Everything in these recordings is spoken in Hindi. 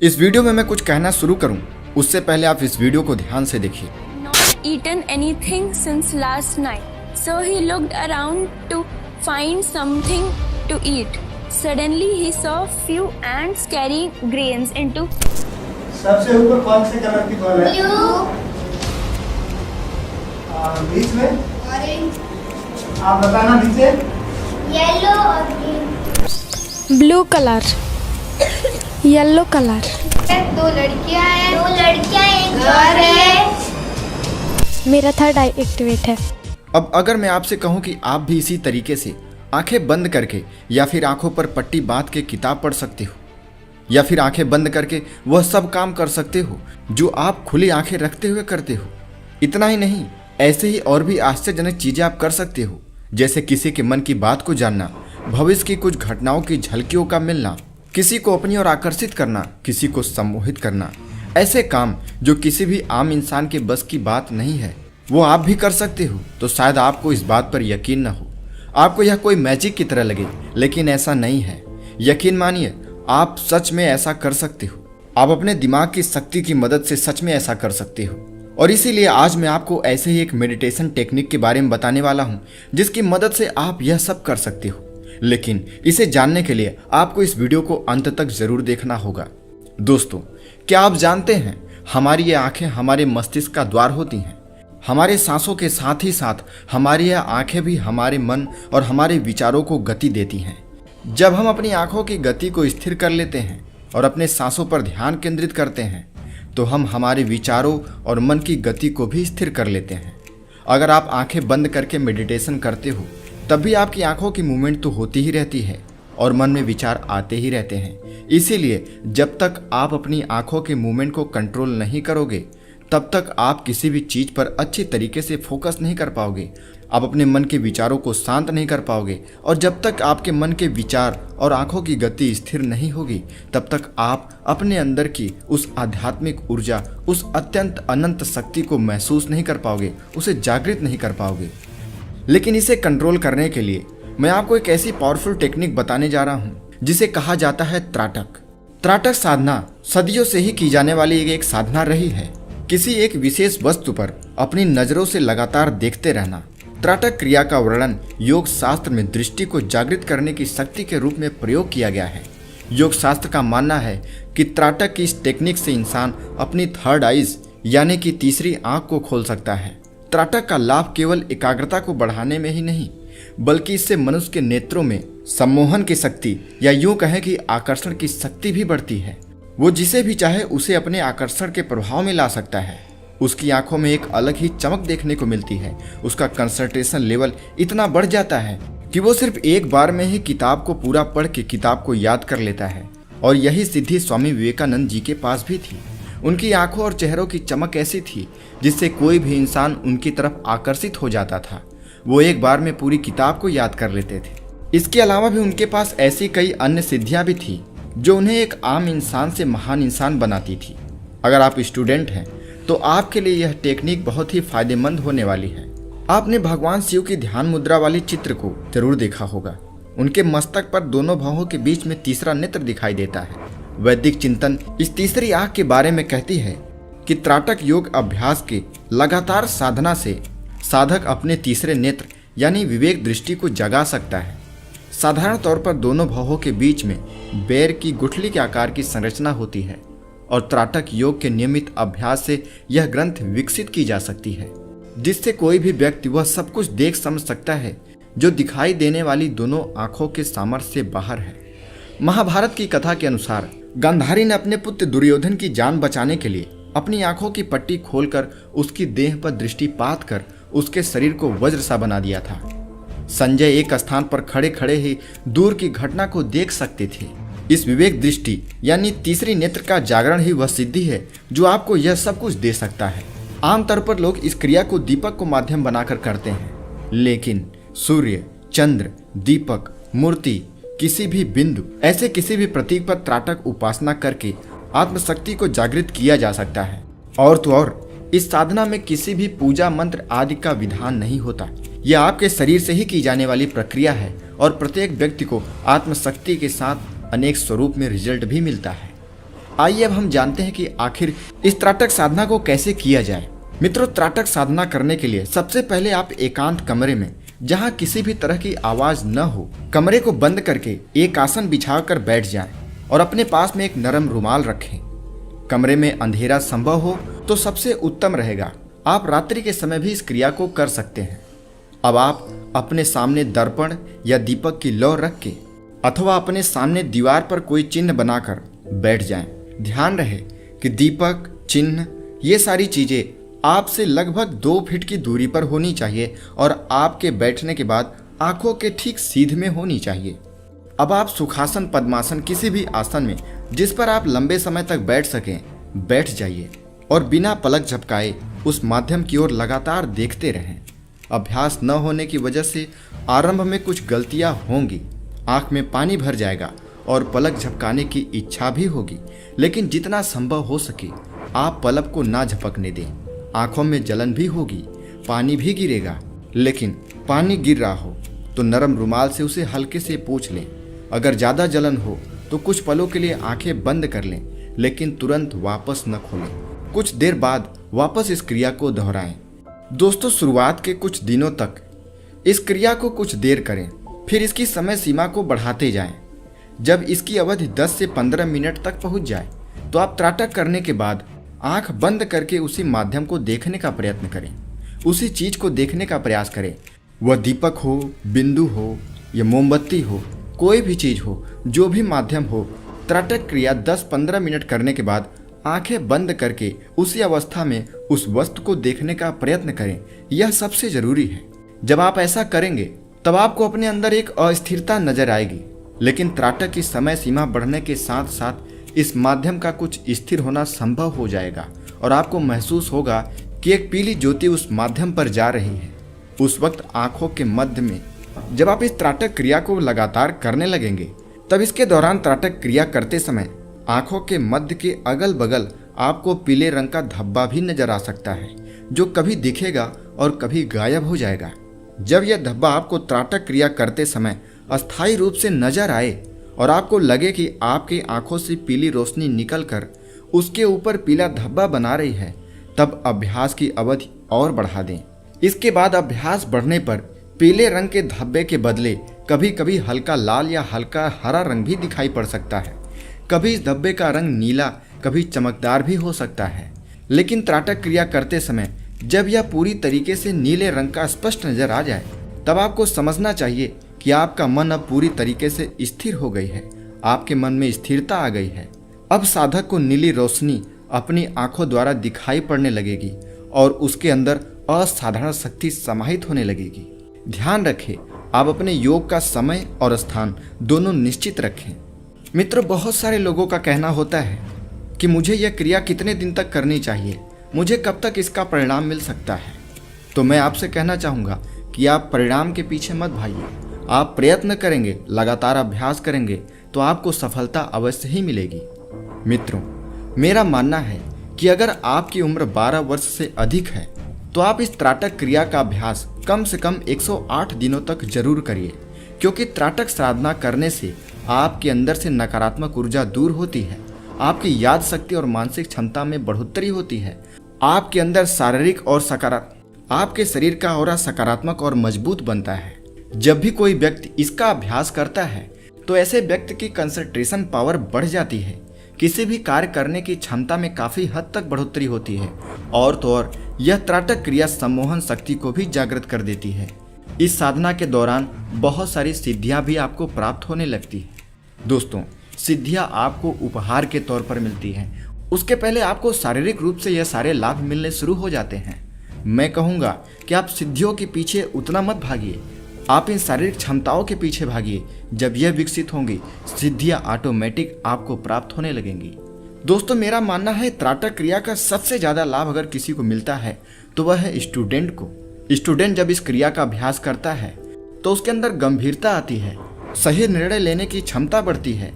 इस वीडियो में मैं कुछ कहना शुरू करूं, उससे पहले आप इस वीडियो को ध्यान से देखिए। Not eaten anything since last night, so he looked around to find something to eat. Suddenly he saw few ants carrying grains into सबसे ऊपर कौन से कलर की बॉल है? ब्लू, बीच में ऑरेंज, आप बताना नीचे। येलो और green. Blue colour, yellow colour. दो लड़कियां हैं, एक घर है। मेरा थर्ड आई एक्टिवेट है। अब अगर मैं आपसे कहूं कि आप भी इसी तरीके से आंखें बंद करके या फिर आंखों पर पट्टी बांध के किताब पढ़ सकते हो, या फिर आंखें बंद करके वह सब काम कर सकते हो जो आप खुली आंखें रखते हुए करते हो। इतना ही नहीं, ऐसे ही और भी आश्चर्यजनक चीजें आप कर सकते हो, जैसे किसी के मन की बात को जानना, भविष्य की कुछ घटनाओं की झलकियों का मिलना, किसी को अपनी ओर आकर्षित करना, किसी को सम्मोहित करना। ऐसे काम जो किसी भी आम इंसान के बस की बात नहीं है, वो आप भी कर सकते हो। तो शायद आपको इस बात पर यकीन न हो, आपको यह कोई मैजिक की तरह लगे, लेकिन ऐसा नहीं है। यकीन मानिए, आप सच में ऐसा कर सकते हो। आप अपने दिमाग की शक्ति की मदद से सच में ऐसा कर सकते हो। और इसीलिए आज मैं आपको ऐसे ही एक मेडिटेशन टेक्निक के बारे में बताने वाला हूं, जिसकी मदद से आप यह सब कर सकते हो। लेकिन इसे जानने के लिए आपको इस वीडियो को अंत तक जरूर देखना होगा। दोस्तों, क्या आप जानते हैं, हमारी ये आंखें हमारे मस्तिष्क का द्वार होती हैं। हमारे सांसों के साथ ही साथ हमारी यह आंखें भी हमारे मन और हमारे विचारों को गति देती हैं। जब हम अपनी आंखों की गति को स्थिर कर लेते हैं और अपने सांसों पर ध्यान केंद्रित करते हैं, तो हम हमारे विचारों और मन की गति को भी स्थिर कर लेते हैं। अगर आप आंखें बंद करके मेडिटेशन करते हो, तब भी आपकी आंखों की मूवमेंट तो होती ही रहती है और मन में विचार आते ही रहते हैं। इसीलिए जब तक आप अपनी आंखों के मूवमेंट को कंट्रोल नहीं करोगे, तब तक आप किसी भी चीज पर अच्छी तरीके से फोकस नहीं कर पाओगे। आप अपने मन के विचारों को शांत नहीं कर पाओगे, और जब तक आपके मन के विचार और आंखों की गति स्थिर नहीं होगी, तब तक आप अपने अंदर की उस आध्यात्मिक ऊर्जा, उस अत्यंत अनंत शक्ति को महसूस नहीं कर पाओगे, उसे जागृत नहीं कर पाओगे। लेकिन इसे कंट्रोल करने के लिए मैं आपको एक ऐसी पावरफुल टेक्निक बताने जा रहा हूँ, जिसे कहा जाता है त्राटक। त्राटक साधना सदियों से ही की जाने वाली एक साधना रही है। किसी एक विशेष वस्तु पर अपनी नजरों से लगातार देखते रहना। त्राटक क्रिया का वर्णन योग शास्त्र में दृष्टि को जागृत करने की शक्ति के रूप में प्रयोग किया गया है। योग शास्त्र का मानना है कि त्राटक की इस टेक्निक से इंसान अपनी थर्ड आइज यानी कि तीसरी आंख को खोल सकता है। त्राटक का लाभ केवल एकाग्रता को बढ़ाने में ही नहीं, बल्कि इससे मनुष्य के नेत्रों में सम्मोहन की शक्ति, या यूं कहें कि आकर्षण की शक्ति भी बढ़ती है। वो जिसे भी चाहे उसे अपने आकर्षण के प्रभाव में ला सकता है। उसकी आंखों में एक अलग ही चमक देखने को मिलती है। उसका कंसंट्रेशन लेवल इतना बढ़ जाता है कि वो सिर्फ एक बार में ही किताब को पूरा पढ़ के किताब को याद कर लेता है। और यही सिद्धि स्वामी विवेकानंद जी के पास भी थी। उनकी आंखों और चेहरों की चमक ऐसी थी जिससे कोई भी इंसान उनकी तरफ आकर्षित हो जाता था। वो एक बार में पूरी किताब को याद कर लेते थे। इसके अलावा भी उनके पास ऐसी कई अन्य सिद्धियां भी थी जो उन्हें एक आम इंसान से महान इंसान बनाती थी। अगर आप स्टूडेंट हैं तो आपके लिए यह टेक्निक बहुत ही फायदेमंद होने वाली है। आपने भगवान शिव की ध्यान मुद्रा वाली चित्र को जरूर देखा होगा। उनके मस्तक पर दोनों भौहों के बीच में तीसरा नेत्र दिखाई देता है। वैदिक चिंतन इस तीसरी आंख के बारे में कहती है कि त्राटक योग अभ्यास के लगातार साधना से साधक अपने तीसरे नेत्र यानी विवेक दृष्टि को जगा सकता है। साधारण तौर पर दोनों भौहों के बीच में बेर की गुठली के आकार की संरचना होती है, और त्राटक योग के नियमित अभ्यास से यह ग्रंथ विकसित की जा सकती है, जिससे कोई भी व्यक्ति वह सब कुछ देख समझ सकता है जो दिखाई देने वाली दोनों आंखों के सामर्थ्य से बाहर है। महाभारत की कथा के अनुसार गांधारी ने अपने पुत्र दुर्योधन की जान बचाने के लिए अपनी आंखों की पट्टी खोलकर उसकी देह पर दृष्टिपात कर उसके शरीर को वज्र सा बना दिया था। संजय एक स्थान पर खड़े खड़े ही दूर की घटना को देख सकते थे। इस विवेक दृष्टि यानी तीसरी नेत्र का जागरण ही वह सिद्धि है जो आपको यह सब कुछ दे सकता है। आमतौर पर लोग इस क्रिया को दीपक को माध्यम बनाकर करते हैं, लेकिन सूर्य, चंद्र, दीपक, मूर्ति, किसी भी बिंदु, ऐसे किसी भी प्रतीक पर त्राटक उपासना करके आत्मशक्ति को जागृत किया जा सकता है। और तो और इस साधना में किसी भी पूजा मंत्र आदि का विधान नहीं होता। यह आपके शरीर से ही की जाने वाली प्रक्रिया है, और प्रत्येक व्यक्ति को आत्मशक्ति के साथ अनेक स्वरूप में रिजल्ट भी मिलता है। आइए अब हम जानते हैं कि आखिर इस त्राटक साधना को कैसे किया जाए। मित्रों, त्राटक साधना करने के लिए सबसे पहले आप एकांत कमरे में, जहां किसी भी तरह की आवाज न हो, कमरे को बंद करके एक आसन बिछाकर बैठ जाएं और अपने पास में एक नरम रुमाल रखें। कमरे में अंधेरा संभव हो तो सबसे उत्तम रहेगा। आप रात्रि के समय भी इस क्रिया को कर सकते हैं। अब आप अपने सामने दर्पण या दीपक की लौ रख के अथवा अपने सामने दीवार पर कोई चिन्ह बनाकर बैठ जाएं। ध्यान रहे कि दीपक, चिन्ह, ये सारी चीजें आपसे लगभग 2 फीट की दूरी पर होनी चाहिए और आपके बैठने के बाद आंखों के ठीक सीध में होनी चाहिए। अब आप सुखासन, पद्मासन, किसी भी आसन में जिस पर आप लंबे समय तक बैठ सकें, बैठ जाइए और बिना पलक झपकाए उस माध्यम की ओर लगातार देखते रहें। अभ्यास न होने की वजह से आरंभ में कुछ गलतियां होंगी, आंख में पानी भर जाएगा और पलक झपकाने की इच्छा भी होगी, लेकिन जितना संभव हो सके आप पलक को ना झपकने दें। आंखों में जलन भी होगी, पानी भी गिरेगा, लेकिन पानी गिर रहा हो तो नरम रुमाल से उसे हल्के से पोंछ लें। अगर ज़्यादा जलन हो तो कुछ पलों के लिए आंखें बंद कर लें, लेकिन तुरंत वापस न खोलें। कुछ देर बाद वापस इस क्रिया को दोहराएं। दोस्तों, शुरुआत के कुछ दिनों तक इस क्रिया को कुछ देर करें, फिर इसकी समय सीमा को बढ़ाते जाएं। जब इसकी अवधि 10 से 15 मिनट तक पहुंच जाए तो आप त्राटक करने के बाद आंख बंद करके उसी माध्यम को देखने का प्रयत्न करें, उसी चीज को देखने का प्रयास करें। वह दीपक हो, बिंदु हो या मोमबत्ती हो, कोई भी चीज हो, जो भी माध्यम हो। त्राटक क्रिया 10-15 मिनट करने के बाद आंखें बंद करके उसी अवस्था में उस वस्तु को देखने का प्रयत्न करें। यह सबसे जरूरी है। जब आप ऐसा करेंगे तब आपको अपने अंदर एक अस्थिरता नजर आएगी, लेकिन त्राटक की समय सीमा बढ़ने के साथ साथ इस माध्यम का कुछ स्थिर होना संभव हो जाएगा और आपको महसूस होगा कि एक पीली ज्योति उस माध्यम पर जा रही है। उस वक्त आंखों के मध्य में जब आप इस त्राटक क्रिया को लगातार करने लगेंगे, तब इसके दौरान त्राटक क्रिया करते समय आंखों के मध्य के अगल बगल आपको पीले रंग का धब्बा भी नजर आ सकता है, जो कभी दिखेगा और कभी गायब हो जाएगा। जब यह धब्बा आपको त्राटक क्रिया करते समय अस्थायी रूप से नजर आए और आपको लगे कि आपकी आंखों से पीली रोशनी निकलकर उसके ऊपर पीला धब्बा बना रही है, तब अभ्यास की अवधि और बढ़ा दें। इसके बाद अभ्यास बढ़ने पर पीले रंग के धब्बे के बदले कभी कभी हल्का लाल या हल्का हरा रंग भी दिखाई पड़ सकता है। कभी इस धब्बे का रंग नीला, कभी चमकदार भी हो सकता है। लेकिन त्राटक क्रिया करते समय जब यह पूरी तरीके से नीले रंग का स्पष्ट नजर आ जाए, तब आपको समझना चाहिए कि आपका मन अब पूरी तरीके से स्थिर हो गई है। आपके मन में स्थिरता आ गई है। अब साधक को नीली रोशनी अपनी आंखों द्वारा दिखाई पड़ने लगेगी और उसके अंदर असाधारण शक्ति समाहित होने लगेगी। ध्यान रखें, आप अपने योग का समय और स्थान दोनों निश्चित रखें। मित्रों, बहुत सारे लोगों का कहना होता है कि मुझे यह क्रिया कितने दिन तक करनी चाहिए, मुझे कब तक इसका परिणाम मिल सकता है। तो मैं आपसे कहना चाहूँगा कि आप परिणाम के पीछे मत भागिए। आप प्रयत्न करेंगे, लगातार अभ्यास करेंगे तो आपको सफलता अवश्य ही मिलेगी। मित्रों, मेरा मानना है कि अगर आपकी उम्र 12 वर्ष से अधिक है तो आप इस त्राटक क्रिया का अभ्यास कम से कम 108 दिनों तक जरूर करिए, क्योंकि त्राटक साधना करने से आपके अंदर से नकारात्मक ऊर्जा दूर होती है, आपकी याद शक्ति और मानसिक क्षमता में बढ़ोतरी होती है, आपके अंदर शारीरिक और आपके शरीर का ऑरा सकारात्मक और मजबूत बनता है। जब भी कोई व्यक्ति इसका अभ्यास करता है तो ऐसे व्यक्ति की कंसंट्रेशन पावर बढ़ जाती है, किसी भी कार्य करने की क्षमता में काफी हद तक बढ़ोतरी होती है और तो और यह त्राटक क्रिया सम्मोहन शक्ति को भी जागृत कर देती है। इस साधना के दौरान बहुत सारी सिद्धियां भी आपको प्राप्त होने लगती है। दोस्तों, सिद्धियां आपको उपहार के तौर पर मिलती हैं, उसके पहले आपको शारीरिक रूप से यह सारे लाभ मिलने शुरू हो जाते हैं। मैं कहूँगा कि आप सिद्धियों के पीछे उतना मत भागिए, आप इन शारीरिक क्षमताओं के पीछे भागिए। जब यह विकसित होंगी, सिद्धियां ऑटोमेटिक आपको प्राप्त होने लगेंगी। दोस्तों, मेरा मानना है त्राटक क्रिया का सबसे ज्यादा लाभ अगर किसी को मिलता है तो वह है स्टूडेंट को। स्टूडेंट जब इस क्रिया का अभ्यास करता है तो उसके अंदर गंभीरता आती है, सही निर्णय लेने की क्षमता बढ़ती है।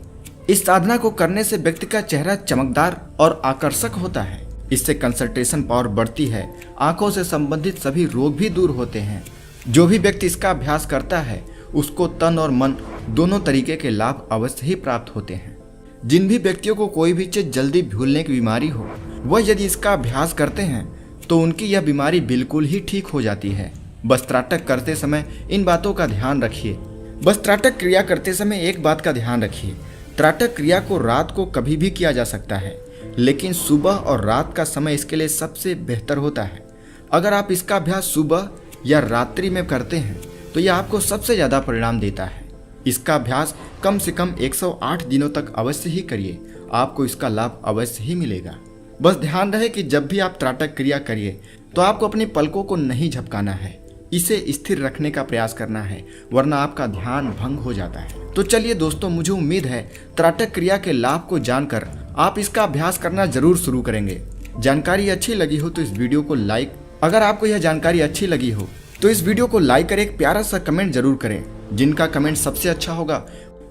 इस साधना को करने से व्यक्ति का चेहरा चमकदार और आकर्षक होता है। इससे कंसंट्रेशन पावर बढ़ती है, आंखों से संबंधित सभी रोग भी दूर होते हैं। जो भी व्यक्ति इसका अभ्यास करता है उसको तन और मन दोनों तरीके के लाभ अवश्य ही प्राप्त होते हैं। जिन भी व्यक्तियों को कोई भी चीज जल्दी भूलने की बीमारी हो, वह यदि इसका अभ्यास करते हैं तो उनकी यह बीमारी बिल्कुल ही ठीक हो जाती है। बस त्राटक करते समय इन बातों का ध्यान रखिए। बस त्राटक क्रिया करते समय एक बात का ध्यान रखिए, त्राटक क्रिया को रात को कभी भी किया जा सकता है, लेकिन सुबह और रात का समय इसके लिए सबसे बेहतर होता है। अगर आप इसका अभ्यास सुबह या रात्रि में करते हैं तो यह आपको सबसे ज़्यादा परिणाम देता है। इसका अभ्यास कम से कम 108 दिनों तक अवश्य ही करिए, आपको इसका लाभ अवश्य ही मिलेगा। बस ध्यान रहे कि जब भी आप त्राटक क्रिया करिए तो आपको अपनी पलकों को नहीं झपकाना है, इसे स्थिर रखने का प्रयास करना है, वरना आपका ध्यान भंग हो जाता है। तो चलिए दोस्तों, मुझे उम्मीद है त्राटक क्रिया के लाभ को जानकर आप इसका अभ्यास करना जरूर शुरू करेंगे। जानकारी अच्छी लगी हो तो इस वीडियो को लाइक, अगर आपको यह जानकारी अच्छी लगी हो तो इस वीडियो को लाइक कर एक प्यारा सा कमेंट जरूर करें। जिनका कमेंट सबसे अच्छा होगा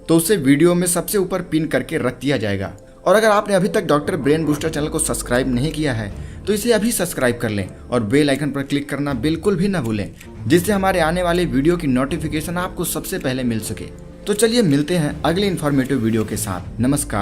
तो उसे वीडियो में सबसे ऊपर पिन करके रख दिया जाएगा। और अगर आपने अभी तक डॉक्टर ब्रेन बूस्टर चैनल को सब्सक्राइब नहीं किया है तो इसे अभी सब्सक्राइब कर लें और बेल आइकन पर क्लिक करना बिल्कुल भी न भूलें, जिससे हमारे आने वाले वीडियो की नोटिफिकेशन आपको सबसे पहले मिल सके। तो चलिए मिलते हैं अगले इन्फॉर्मेटिव वीडियो के साथ। नमस्कार।